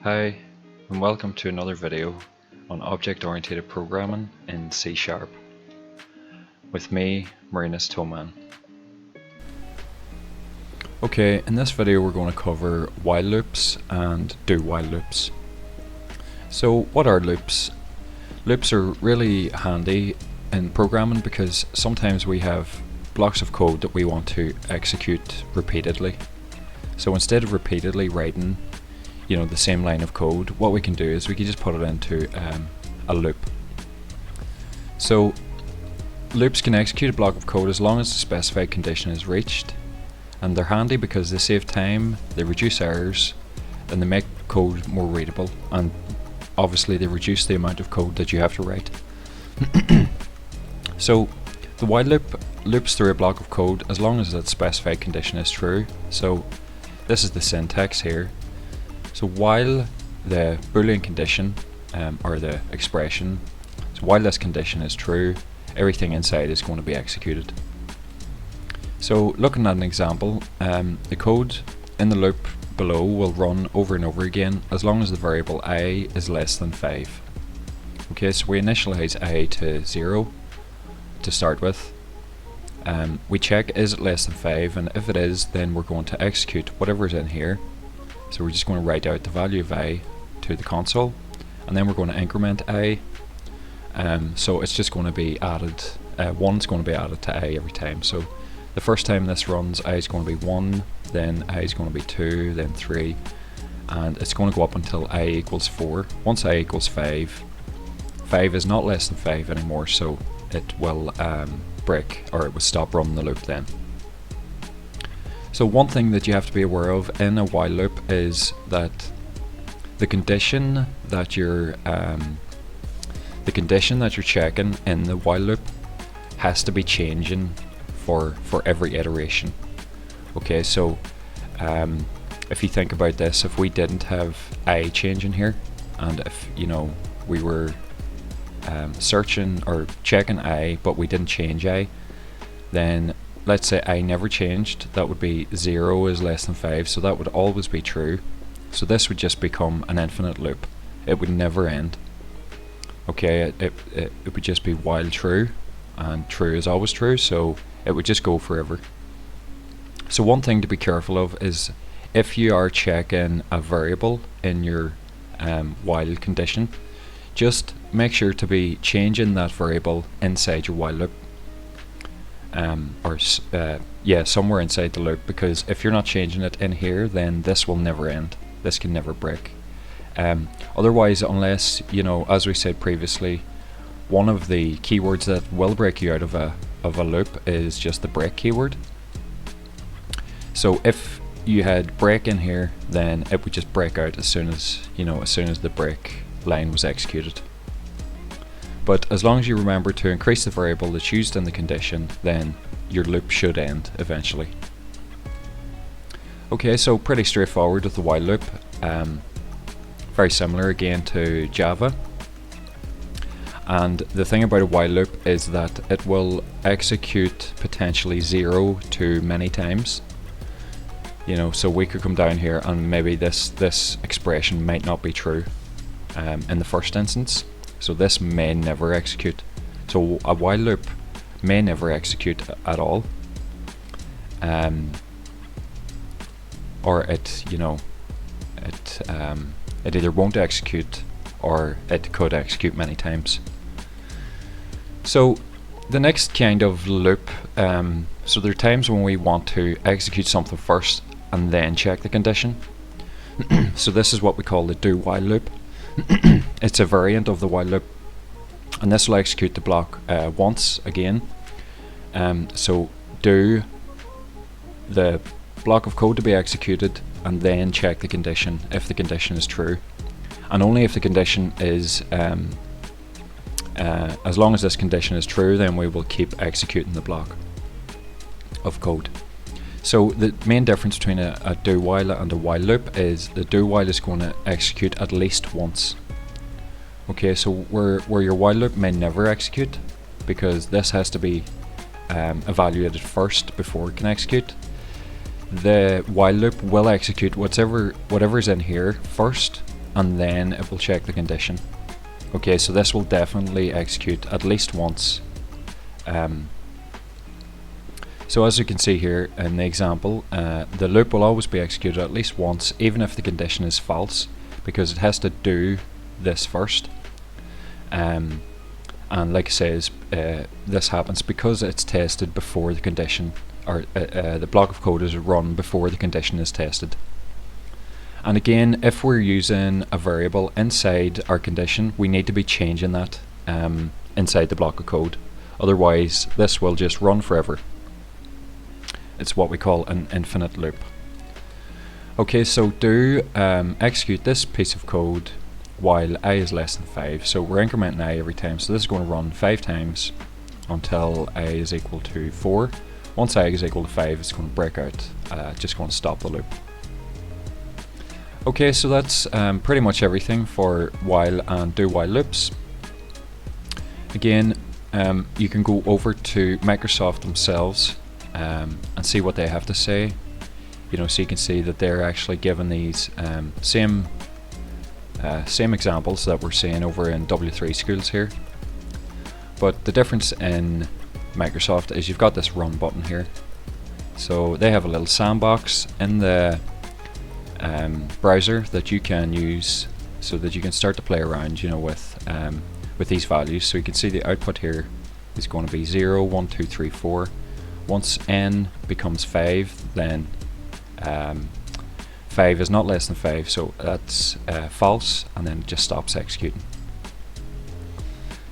Hi, and welcome to another video on object-oriented programming in C#, with me, Marinus Toman. Okay, in this video we're going to cover while loops and do while loops. So what are loops? Loops are really handy in programming because sometimes we have blocks of code that we want to execute repeatedly. So instead of repeatedly writing the same line of code, what we can do is we can just put it into a loop. So loops can execute a block of code as long as the specified condition is reached, and they're handy because they save time, they reduce errors, and they make code more readable, and obviously they reduce the amount of code that you have to write. So the while loop loops through a block of code as long as that specified condition is true. So this is the syntax here. So while the Boolean condition, or the expression, so while this condition is true, everything inside is going to be executed. So looking at an example, the code in the loop below will run over and over again as long as the variable I is less than 5. Okay, so we initialize I to 0 to start with. We check is it less than 5, and if it is, then we're going to execute whatever's in here. So we're just going to write out the value of I to the console, and then we're going to increment I. So it's just going to be added, 1's going to be added to I every time. So the first time this runs, I is going to be 1, then I is going to be 2, then 3, and it's going to go up until I equals 4. Once I equals 5, 5 is not less than 5 anymore, so it will break, or it will stop running the loop then. So one thing that you have to be aware of in a while loop is that the condition that you're checking in the while loop has to be changing for every iteration. Okay, so if you think about this, if we didn't have I changing here, and if we were searching or checking I but we didn't change I, then let's say I never changed, that would be 0 is less than 5, so that would always be true. So this would just become an infinite loop. It would never end. Okay, it would just be while true, and true is always true, so it would just go forever. So one thing to be careful of is if you are checking a variable in your while condition, just make sure to be changing that variable inside your while loop. Somewhere inside the loop, because if you're not changing it in here, then this will never end. This can never break. Otherwise, unless, as we said previously, one of the keywords that will break you out of a loop is just the break keyword. So if you had break in here, then it would just break out as soon as the break line was executed. But as long as you remember to increase the variable that's used in the condition, then your loop should end eventually. Okay, so pretty straightforward with the while loop. Very similar again to Java. And the thing about a while loop is that it will execute potentially 0 to many times. So we could come down here and maybe this expression might not be true in the first instance. So this may never execute. So a while loop may never execute at all, or it either won't execute or it could execute many times. So the next kind of loop, so there are times when we want to execute something first and then check the condition. So this is what we call the do while loop. It's a variant of the while loop, and this will execute the block once again. So do the block of code to be executed and then check the condition if the condition is true, and only if the condition is as long as this condition is true, then we will keep executing the block of code. So the main difference between a do while and a while loop is the do while is going to execute at least once. Okay, so where your while loop may never execute, because this has to be evaluated first before it can execute, the while loop will execute whatever's in here first, and then it will check the condition. Okay, so this will definitely execute at least once. So as you can see here in the example, the loop will always be executed at least once, even if the condition is false, because it has to do this first. And like I say, this happens because it's tested before the condition, or the block of code is run before the condition is tested. And again, if we're using a variable inside our condition, we need to be changing that inside the block of code. Otherwise, this will just run forever. It's what we call an infinite loop. Okay, so do execute this piece of code while I is less than 5. So we're incrementing I every time. So this is going to run 5 times until I is equal to 4. Once I is equal to 5, it's going to break out, just going to stop the loop. Okay, so that's pretty much everything for while and do while loops. Again, you can go over to Microsoft themselves and see what they have to say. You know, so you can see that they're actually given these same examples that we're seeing over in W3 Schools here. But the difference in Microsoft is you've got this run button here. So they have a little sandbox in the browser that you can use so that you can start to play around, you know, with these values. So you can see the output here is going to be 0, 1, 2, 3, 4. Once n becomes 5, then 5 is not less than 5, so that's false, and then it just stops executing.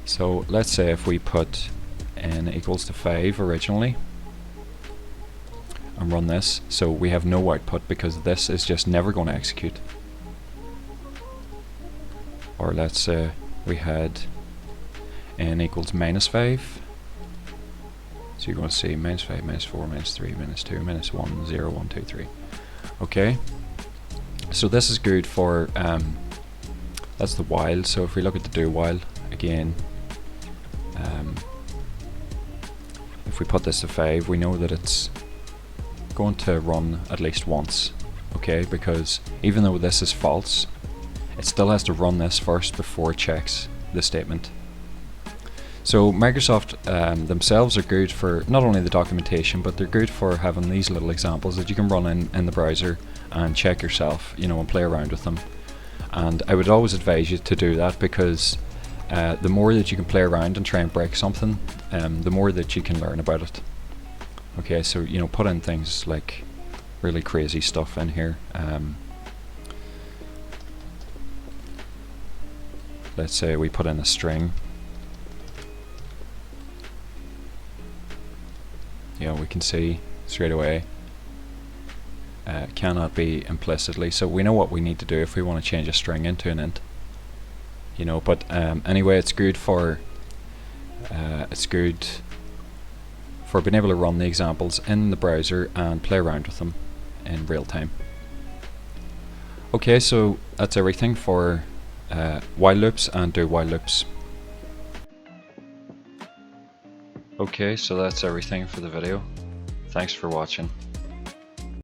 So let's say if we put n equals to 5 originally and run this, so we have no output because this is just never going to execute. Or let's say we had n equals minus 5. So you're going to see minus 5, minus 4, minus 3, minus 2, minus 1, 0, 1, 2, 3. Okay, so this is good for, that's the while. So if we look at the do while, again, if we put this to 5, we know that it's going to run at least once. Okay, because even though this is false, it still has to run this first before it checks the statement. So Microsoft themselves are good for not only the documentation, but they're good for having these little examples that you can run in the browser and check yourself, you know, and play around with them. And I would always advise you to do that, because the more that you can play around and try and break something, the more that you can learn about it. Okay, so you know, put in things like really crazy stuff in here. Let's say we put in a string. You know, we can see straight away cannot be implicitly, so we know what we need to do if we want to change a string into an int. You know, but anyway, it's good for being able to run the examples in the browser and play around with them in real time. Okay, so that's everything for while loops and do while loops. Okay, so that's everything for the video. Thanks for watching.